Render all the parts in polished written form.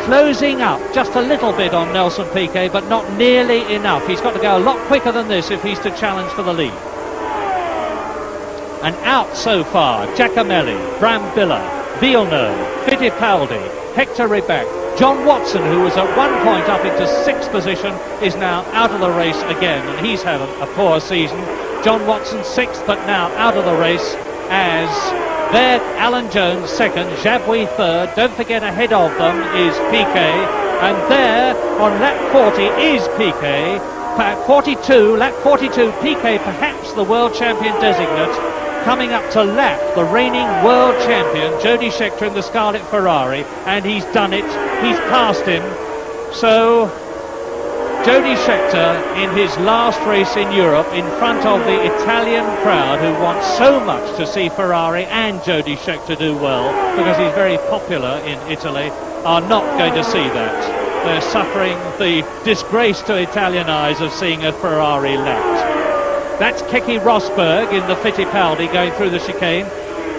closing up just a little bit on Nelson Piquet, but not nearly enough. He's got to go a lot quicker than this if he's to challenge for the lead. And out so far, Giacomelli, Brambilla, Villeneuve, Fittipaldi, Hector Ribach, John Watson, who was at one point up into 6th position, is now out of the race again, and he's had a poor season. John Watson 6th, but now out of the race as there Alan Jones 2nd, Jabouille 3rd. Don't forget ahead of them is Piquet, and there on lap 40 is Piquet. Lap 42, Piquet, perhaps the world champion designate, coming up to lap the reigning world champion, Jody Scheckter, in the Scarlet Ferrari, and he's done it. He's passed him. So Jody Scheckter in his last race in Europe in front of the Italian crowd who want so much to see Ferrari and Jody Scheckter do well because he's very popular in Italy, are not going to see that. They're suffering the disgrace to Italian eyes of seeing a Ferrari lapped. That's Keke Rosberg in the Fittipaldi going through the chicane.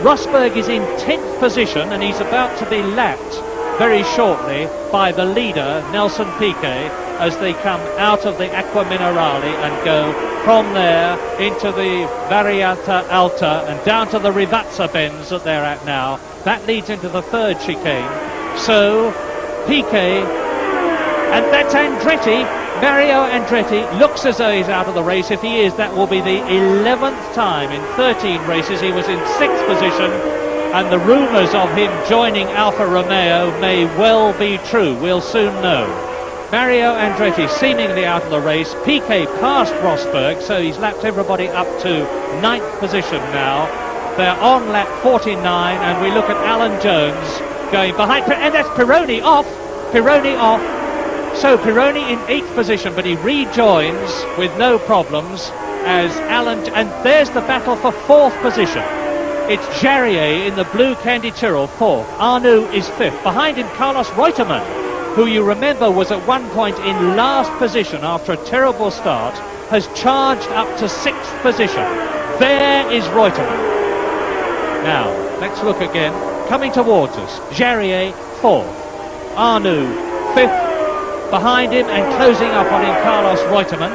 Rosberg is in 10th position and he's about to be lapped very shortly by the leader, Nelson Piquet, as they come out of the Acqua Minerale and go from there into the Variata Alta and down to the Rivazza bends that they're at now. That leads into the 3rd chicane. So Piquet, and that's Andretti. Mario Andretti looks as though he's out of the race. If he is, that will be the 11th time in 13 races. He was in 6th position, and the rumours of him joining Alfa Romeo may well be true. We'll soon know. Mario Andretti seemingly out of the race. Piquet passed Rosberg, so he's lapped everybody up to 9th position now. They're on lap 49, and we look at Alan Jones going behind, and that's Pironi off. Pironi off. So Pironi in 8th position, but he rejoins with no problems as Alan, and there's the battle for 4th position. It's Jarier in the blue Candy Tyrrell 4th. Arnoux is 5th. Behind him, Carlos Reuteman, who you remember was at one point in last position after a terrible start, has charged up to 6th position. There is Reuteman. Now, let's look again. Coming towards us, Jarier 4th. Arnoux 5th. Behind him and closing up on him, Carlos Reuteman.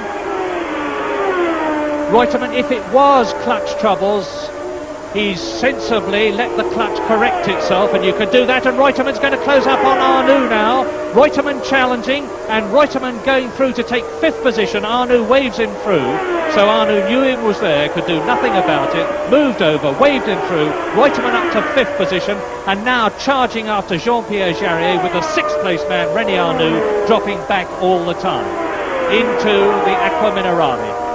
Reuteman, if it was clutch troubles, he's sensibly let the clutch correct itself, and you can do that, and Reuteman's going to close up on Arnoux now. Reuteman challenging, and Reuteman going through to take 5th position. Arnoux waves him through, so Arnoux knew him was there, could do nothing about it, moved over, waved him through. Reuteman up to 5th position, and now charging after Jean-Pierre Jarier with the 6th place man, René Arnoux, dropping back all the time into the Acqua Minerale.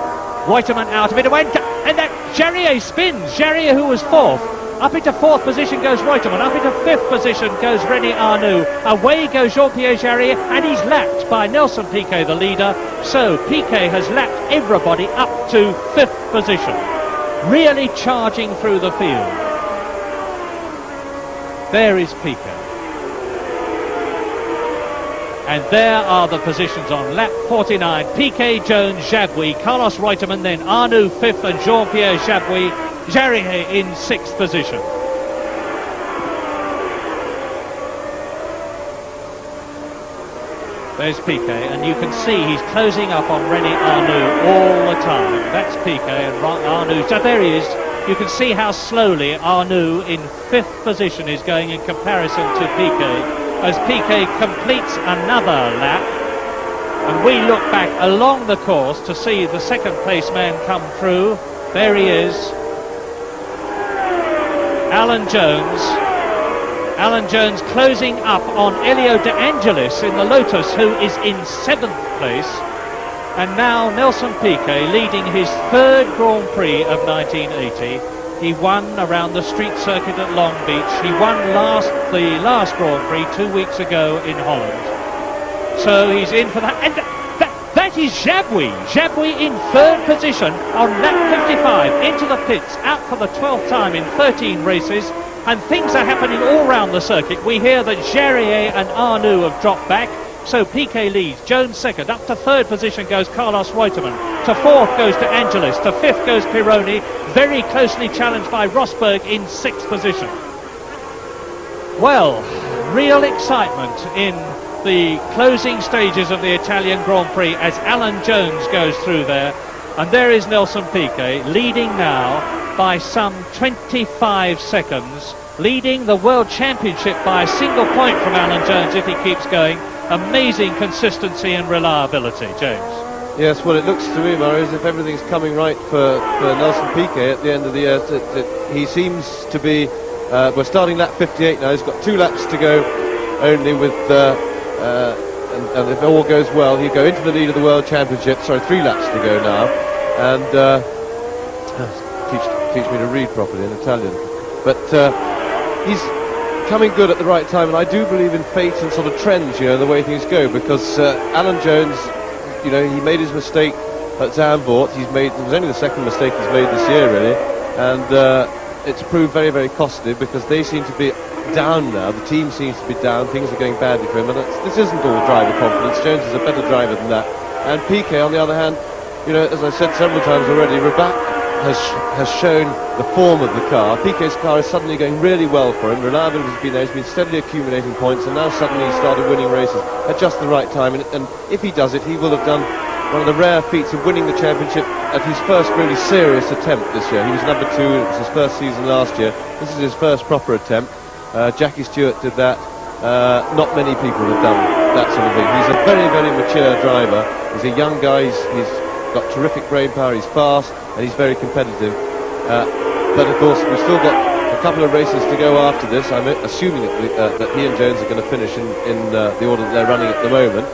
Reuteman out of it, and that Jarier spins. Jarier, who was 4th, up into 4th position goes Reuteman, up into 5th position goes René Arnoux, away goes Jean-Pierre Jarier, and he's lapped by Nelson Piquet, the leader. So Piquet has lapped everybody up to 5th position, really charging through the field. There is Piquet. And there are the positions on lap 49. Piquet, Jones, Jabouille, Carlos Reuteman, then Arnoux 5th and Jean-Pierre Jarier in 6th position. There's Piquet, and you can see he's closing up on René Arnoux all the time. That's Piquet and Arnoux. So there he is. You can see how slowly Arnoux in 5th position is going in comparison to Piquet, as Piquet completes another lap. And we look back along the course to see the 2nd place man come through. There he is, Alan Jones. Alan Jones closing up on Elio De Angelis in the Lotus, who is in 7th place. And now Nelson Piquet leading his 3rd Grand Prix of 1980. He won around the street circuit at Long Beach. He won the last Grand Prix 2 weeks ago in Holland. So he's in for that. And that is Jabouille. Jabouille in 3rd position on lap 55, into the pits, out for the 12th time in 13 races. And things are happening all round the circuit. We hear that Jarier and Arnoux have dropped back. So Piquet leads, Jones 2nd, up to 3rd position goes Carlos Reuteman, to 4th goes De Angelis, to 5th goes Pironi, very closely challenged by Rosberg in 6th position. Well, real excitement in the closing stages of the Italian Grand Prix as Alan Jones goes through there. And there is Nelson Piquet leading now by some 25 seconds, leading the World Championship by a single point from Alan Jones if he keeps going. Amazing consistency and reliability, James. Yes, well, it looks to me, Murray, as if everything's coming right for Nelson Piquet at the end of the year. He seems to be, we're starting lap 58 now, he's got 2 laps to go only with, and if all goes well, he'll go into the lead of the World Championship. Sorry, 3 laps to go now, and teach me to read properly in Italian. But he's coming good at the right time, and I do believe in fate and sort of trends, you know, the way things go, because Alan Jones, you know, he made his mistake at Zandvoort. It was only the second mistake he's made this year, really, and it's proved very, very costly because they seem to be down now. The team seems to be down. Things are going badly for him, and this isn't all driver confidence. Jones is a better driver than that. And Piquet, on the other hand, you know, as I said several times already, Rabat has shown the form of the car. Piquet's car is suddenly going really well for him. Reliability has been there. He's been steadily accumulating points, and now suddenly he started winning races at just the right time. And if he does it, he will have done one of the rare feats of winning the championship at his first really serious attempt this year. He was number 2. It was his first season last year. This is his first proper attempt. Jackie Stewart did that. Not many people have done that sort of thing. He's a very, very mature driver. He's a young guy. He's got terrific brain power. He's fast and he's very competitive. But of course, we've still got a couple of races to go after this. I'm assuming that he and Jones are going to finish in the order that they're running at the moment.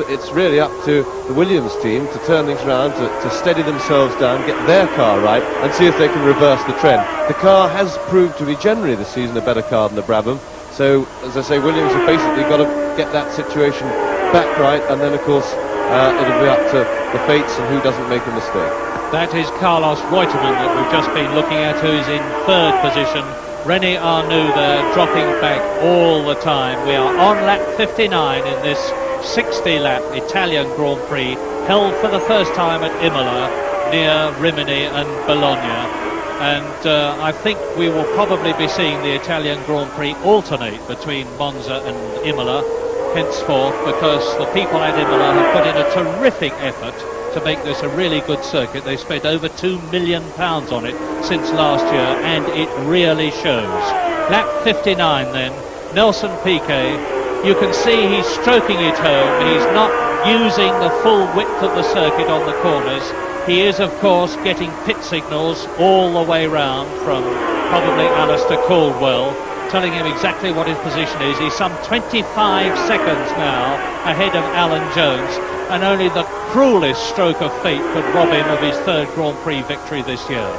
It's really up to the Williams team to turn things around, to steady themselves down, get their car right, and see if they can reverse the trend. The car has proved to be generally this season a better car than the Brabham. So, as I say, Williams have basically got to get that situation back right, and then, of course, it'll be up to the fates and who doesn't make a mistake. That is Carlos Reuteman that we've just been looking at, who's in 3rd position. René Arnoux there, dropping back all the time. We are on lap 59 in this 60-lap Italian Grand Prix, held for the first time at Imola, near Rimini and Bologna. And I think we will probably be seeing the Italian Grand Prix alternate between Monza and Imola henceforth, because the people at Imola have put in a terrific effort to make this a really good circuit. They've spent over £2 million on it since last year, and it really shows. Lap 59 then, Nelson Piquet. You can see he's stroking it home. He's not using the full width of the circuit on the corners. He is, of course, getting pit signals all the way round from probably Alistair Caldwell, telling him exactly what his position is. He's some 25 seconds now ahead of Alan Jones, and only the cruelest stroke of fate could rob him of his 3rd Grand Prix victory this year.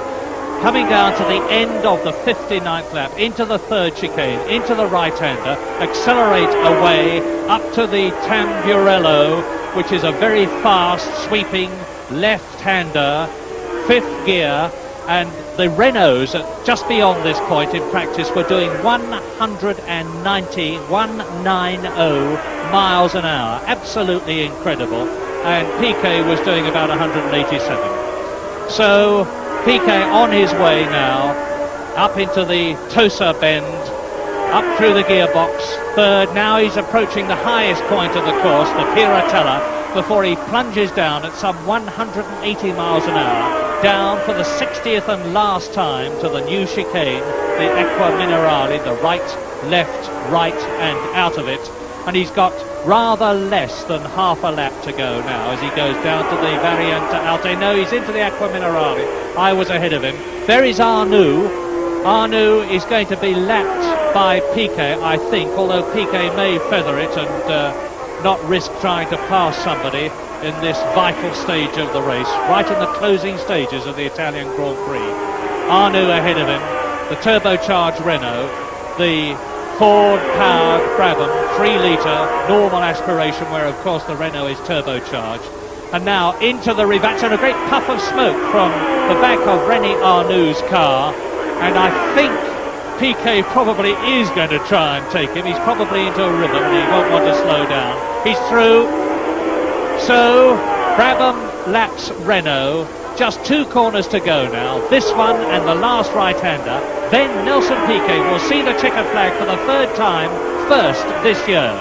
Coming down to the end of the 59th lap, into the 3rd chicane, into the right-hander, accelerate away up to the Tamburello, which is a very fast, sweeping left-hander, 5th gear, and the Renaults just beyond this point in practice were doing 190 miles an hour. Absolutely incredible. And Piquet was doing about 187. So Piquet on his way now up into the Tosa bend, up through the gearbox, 3rd. Now he's approaching the highest point of the course, the Piratella, before he plunges down at some 180 miles an hour, down for the 60th and last time to the new chicane, the Acqua Minerale, the right, left, right, and out of it. And he's got rather less than half a lap to go now as he goes down to the Variante Alte. No, he's into the Acqua Minerale. I was ahead of him. There is Arnoux. Arnoux is going to be lapped by Piquet, I think, although Piquet may feather it and not risk trying to pass somebody in this vital stage of the race, right in the closing stages of the Italian Grand Prix. Arnoux ahead of him, the turbocharged Renault, the Ford-powered Brabham, 3-litre, normal aspiration, where of course the Renault is turbocharged. And now into the revac, and a great puff of smoke from the back of René Arnoux' car, and I think Piquet probably is going to try and take him. He's probably into a rhythm and he won't want to slow down. He's through. So Brabham laps Renault. Just 2 corners to go now. This one and the last right-hander. Then Nelson Piquet will see the checkered flag for the 3rd time first this year.